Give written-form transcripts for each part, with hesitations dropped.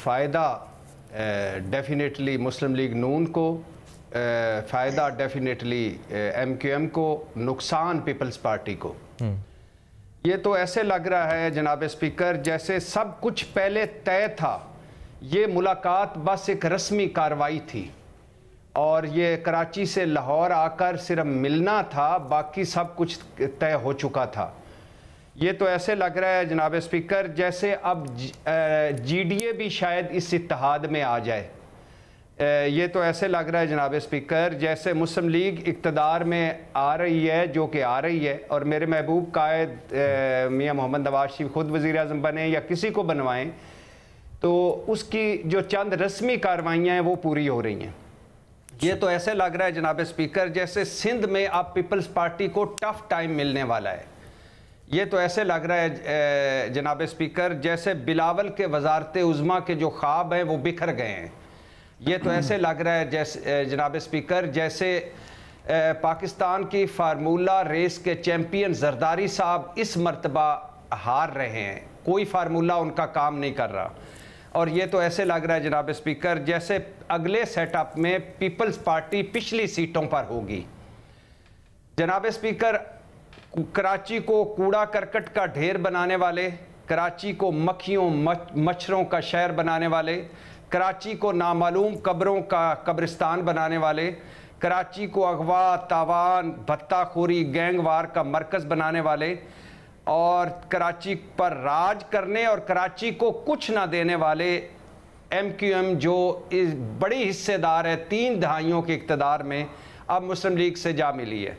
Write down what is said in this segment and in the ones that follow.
فائدہ ڈیفینیٹلی مسلم لیگ نون کو، فائدہ ڈیفینیٹلی ایم کیو ایم کو، نقصان پیپلز پارٹی کو۔ یہ تو ایسے لگ رہا ہے جناب اسپیکر جیسے سب کچھ پہلے طے تھا، یہ ملاقات بس ایک رسمی کارروائی تھی اور یہ کراچی سے لاہور آ کر صرف ملنا تھا، باقی سب کچھ طے ہو چکا تھا۔ یہ تو ایسے لگ رہا ہے جناب اسپیکر جیسے اب جی ڈی اے بھی شاید اس اتحاد میں آ جائے۔ یہ تو ایسے لگ رہا ہے جناب اسپیکر جیسے مسلم لیگ اقتدار میں آ رہی ہے، جو کہ آ رہی ہے، اور میرے محبوب قائد میاں محمد نواز شریف خود وزیر اعظم بنے یا کسی کو بنوائیں تو اس کی جو چند رسمی کارروائیاں ہیں وہ پوری ہو رہی ہیں۔ یہ تو ایسے لگ رہا ہے جناب اسپیکر جیسے سندھ میں اب پیپلز پارٹی کو ٹف ٹائم ملنے والا ہے۔ یہ تو ایسے لگ رہا ہے جناب اسپیکر جیسے بلاول کے وزارت عظمیٰ کے جو خواب ہیں وہ بکھر گئے ہیں۔ یہ تو ایسے لگ رہا ہے جیسے جناب اسپیکر جیسے پاکستان کی فارمولہ ریس کے چیمپئن زرداری صاحب اس مرتبہ ہار رہے ہیں، کوئی فارمولہ ان کا کام نہیں کر رہا۔ اور یہ تو ایسے لگ رہا ہے جناب اسپیکر جیسے اگلے سیٹ اپ میں پیپلز پارٹی پچھلی سیٹوں پر ہوگی۔ جناب اسپیکر کراچی کو کوڑا کرکٹ کا ڈھیر بنانے والے، کراچی کو مکھیوں مچھروں کا شہر بنانے والے، کراچی کو نامعلوم قبروں کا قبرستان بنانے والے، کراچی کو اغوا، تاوان، بھتہ خوری، گینگ وار کا مرکز بنانے والے، اور کراچی پر راج کرنے اور کراچی کو کچھ نہ دینے والے ایم کیو ایم جو بڑی حصے دار ہے 3 دہائیوں کے اقتدار میں، اب مسلم لیگ سے جا ملی ہے۔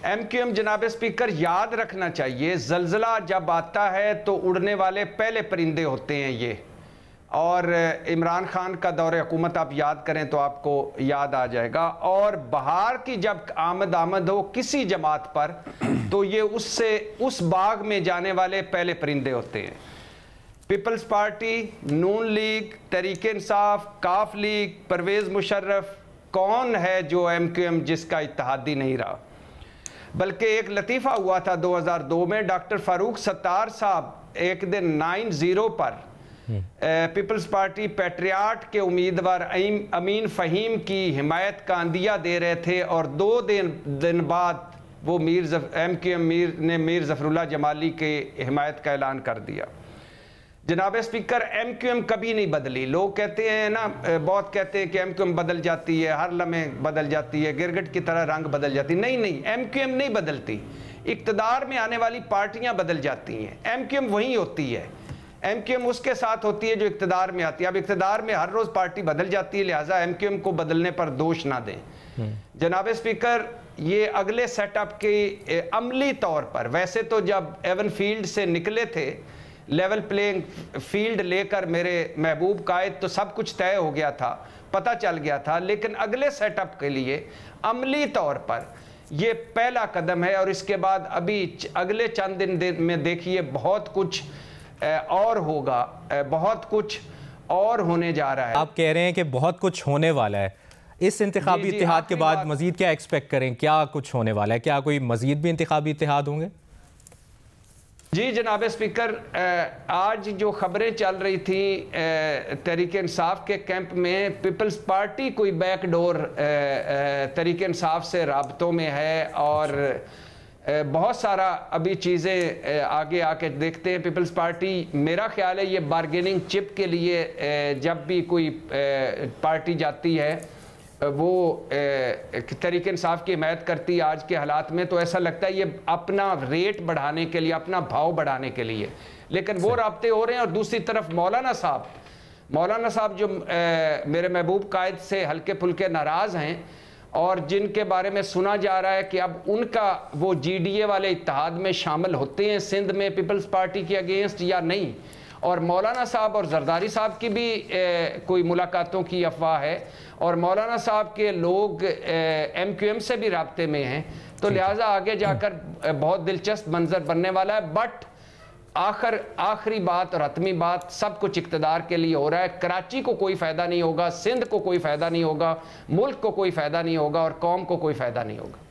ایم کیو ایم جناب اسپیکر یاد رکھنا چاہیے زلزلہ جب آتا ہے تو اڑنے والے پہلے پرندے ہوتے ہیں یہ، اور عمران خان کا دور حکومت آپ یاد کریں تو آپ کو یاد آ جائے گا، اور بہار کی جب آمد ہو کسی جماعت پر تو یہ اس باغ میں جانے والے پہلے پرندے ہوتے ہیں۔ پیپلز پارٹی، نون لیگ، تحریک انصاف، کاف لیگ، پرویز مشرف، کون ہے جو ایم کیو ایم جس کا اتحادی نہیں رہا؟ بلکہ ایک لطیفہ ہوا تھا 2002 میں، ڈاکٹر فاروق ستار صاحب ایک دن 9-0 پر پیپلز پارٹی پیٹریاٹ کے امیدوار امین فہیم کی حمایت کا عندیہ دے رہے تھے، اور 2 دن بعد وہ ایم کیو ایم نے میر ظفر اللہ جمالی کے حمایت کا اعلان کر دیا۔ جناب اسپیکر ایم کیو ایم کبھی نہیں بدلی۔ لوگ کہتے ہیں نا، بہت کہتے ہیں کہ ایم کیو ایم بدل جاتی ہے، ہر لمحے بدل جاتی ہے، گرگٹ کی طرح رنگ بدل جاتی ہے۔ نہیں، ایم کیو ایم نہیں بدلتی، اقتدار میں آنے والی پارٹیاں بدل جاتی ہیں، ایم کیو ایم وہی ہوتی ہے۔ ایم کیو ایم اس کے ساتھ ہوتی ہے جو اقتدار میں آتی ہے۔ اب اقتدار میں ہر روز پارٹی بدل جاتی ہے، لہٰذا ایم کیو ایم کو بدلنے پر دوش نہ دیں۔ جناب اسپیکر یہ اگلے سیٹ اپ کے عملی طور پر، ویسے تو جب ایون فیلڈ سے نکلے تھے لیول پلینگ فیلڈ لے کر میرے محبوب قائد، تو سب کچھ طے ہو گیا تھا، پتہ چل گیا تھا، لیکن اگلے سیٹ اپ کے لیے عملی طور پر یہ پہلا قدم ہے، اور اس کے بعد ابھی اگلے چند دن میں دیکھیے بہت کچھ اور ہوگا، بہت کچھ اور ہونے جا رہا ہے۔ آپ کہہ رہے ہیں کہ بہت کچھ ہونے والا ہے، اس انتخابی اتحاد کے بعد مزید کیا ایکسپیکٹ کریں؟ کیا کچھ ہونے والا ہے؟ کیا کوئی مزید بھی انتخابی اتحاد ہوں گے؟ جی جناب اسپیکر، آج جو خبریں چل رہی تھیں تحریک انصاف کے کیمپ میں، پیپلز پارٹی کوئی بیک ڈور تحریک انصاف سے رابطوں میں ہے، اور بہت سارا ابھی چیزیں آگے آ کے دیکھتے ہیں۔ پیپلز پارٹی میرا خیال ہے یہ بارگیننگ چپ کے لیے جب بھی کوئی پارٹی جاتی ہے وہ تحریک انصاف کی حمایت کرتی ہے آج کے حالات میں، تو ایسا لگتا ہے یہ اپنا ریٹ بڑھانے کے لیے، اپنا بھاؤ بڑھانے کے لیے، لیکن وہ رابطے ہو رہے ہیں۔ اور دوسری طرف مولانا صاحب جو میرے محبوب قائد سے ہلکے پھلکے ناراض ہیں، اور جن کے بارے میں سنا جا رہا ہے کہ اب ان کا وہ جی ڈی اے والے اتحاد میں شامل ہوتے ہیں سندھ میں پیپلز پارٹی کے اگینسٹ یا نہیں، اور مولانا صاحب اور زرداری صاحب کی بھی کوئی ملاقاتوں کی افواہ ہے، اور مولانا صاحب کے لوگ ایم کیو ایم سے بھی رابطے میں ہیں، تو لہٰذا آگے جا کر بہت دلچسپ منظر بننے والا ہے۔ بٹ آخری بات اور حتمی بات، سب کچھ اقتدار کے لیے ہو رہا ہے۔ کراچی کو کوئی فائدہ نہیں ہوگا، سندھ کو کوئی فائدہ نہیں ہوگا، ملک کو کوئی فائدہ نہیں ہوگا، اور قوم کو کوئی فائدہ نہیں ہوگا۔